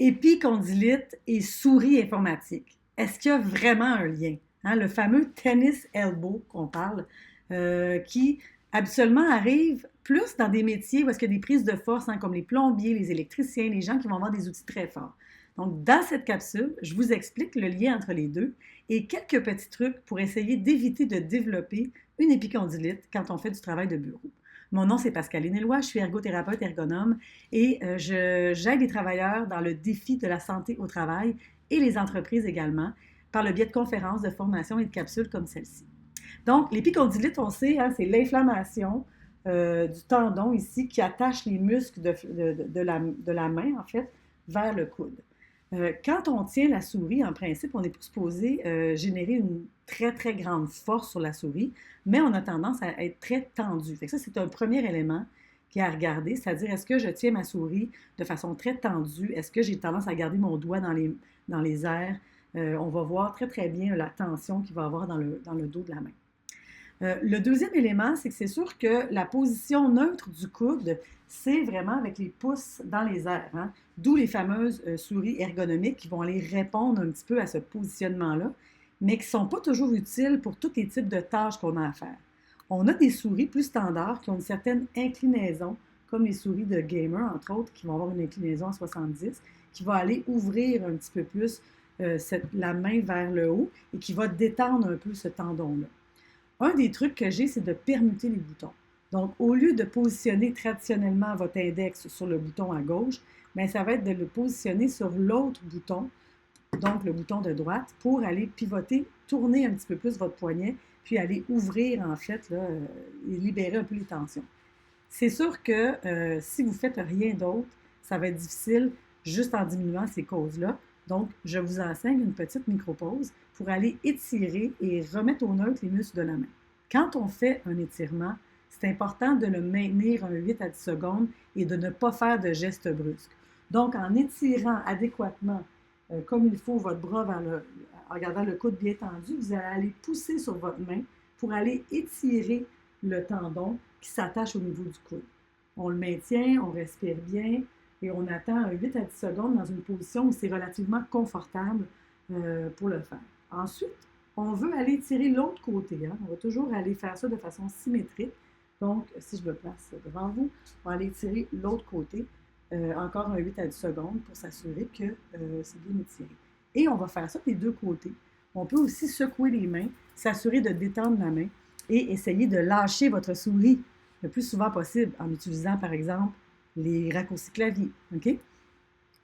Épicondylite et souris informatique. Est-ce qu'il y a vraiment un lien? Hein, le fameux tennis elbow qu'on parle, qui habituellement arrive plus dans des métiers où est-ce qu'il y a des prises de force, hein, comme les plombiers, les électriciens, les gens qui vont avoir des outils très forts. Donc, dans cette capsule, je vous explique le lien entre les deux et quelques petits trucs pour essayer d'éviter de développer une épicondylite quand on fait du travail de bureau. Mon nom, c'est Pascaline Éloi, je suis ergothérapeute ergonome et j'aide les travailleurs dans le défi de la santé au travail et les entreprises également par le biais de conférences, de formations et de capsules comme celle-ci. Donc, l'épicondylite, on sait, hein, c'est l'inflammation du tendon ici qui attache les muscles de la main, en fait, vers le coude. Quand on tient la souris, en principe, on est supposé générer une très, très grande force sur la souris, mais on a tendance à être très tendu. Fait que ça, c'est un premier élément qui est à regarder, c'est-à-dire est-ce que je tiens ma souris de façon très tendue? Est-ce que j'ai tendance à garder mon doigt dans les airs? On va voir très, très bien la tension qu'il va y avoir dans le dos de la main. Le deuxième élément, c'est que c'est sûr que la position neutre du coude, c'est vraiment avec les pouces dans les airs, hein? D'où les fameuses souris ergonomiques qui vont aller répondre un petit peu à ce positionnement-là, mais qui ne sont pas toujours utiles pour tous les types de tâches qu'on a à faire. On a des souris plus standards qui ont une certaine inclinaison, comme les souris de gamer, entre autres, qui vont avoir une inclinaison à 70, qui va aller ouvrir un petit peu plus la main vers le haut et qui va détendre un peu ce tendon-là. Un des trucs que j'ai, c'est de permuter les boutons. Donc, au lieu de positionner traditionnellement votre index sur le bouton à gauche, bien, ça va être de le positionner sur l'autre bouton, donc le bouton de droite, pour aller pivoter, tourner un petit peu plus votre poignet, puis aller ouvrir, en fait, là, et libérer un peu les tensions. C'est sûr que si vous ne faites rien d'autre, ça va être difficile juste en diminuant ces causes-là. Donc, je vous enseigne une petite micro-pause pour aller étirer et remettre au neutre les muscles de la main. Quand on fait un étirement, c'est important de le maintenir un 8 à 10 secondes et de ne pas faire de gestes brusques. Donc, en étirant adéquatement, comme il faut, votre bras en gardant le coude bien tendu, vous allez aller pousser sur votre main pour aller étirer le tendon qui s'attache au niveau du coude. On le maintient, on respire bien et on attend un 8 à 10 secondes dans une position où c'est relativement confortable pour le faire. Ensuite, on veut aller tirer l'autre côté. Hein? On va toujours aller faire ça de façon symétrique. Donc, si je me place devant vous, on va aller tirer l'autre côté, encore un 8 à 10 secondes pour s'assurer que c'est bien étiré. Et on va faire ça des deux côtés. On peut aussi secouer les mains, s'assurer de détendre la main et essayer de lâcher votre souris le plus souvent possible en utilisant, par exemple, les raccourcis clavier. OK?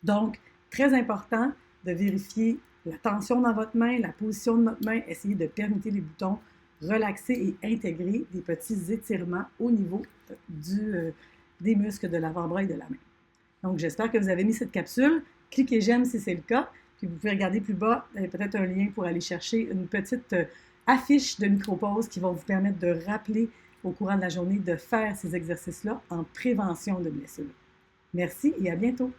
Donc, très important de vérifier la tension dans votre main, la position de notre main, essayer de permuter les boutons, relaxer et intégrer des petits étirements au niveau des muscles de l'avant-bras et de la main. Donc, j'espère que vous avez mis cette capsule. Cliquez j'aime si c'est le cas. Puis, vous pouvez regarder plus bas, il y a peut-être un lien pour aller chercher une petite affiche de micro-pause qui va vous permettre de rappeler au courant de la journée de faire ces exercices-là en prévention de blessures. Merci et à bientôt!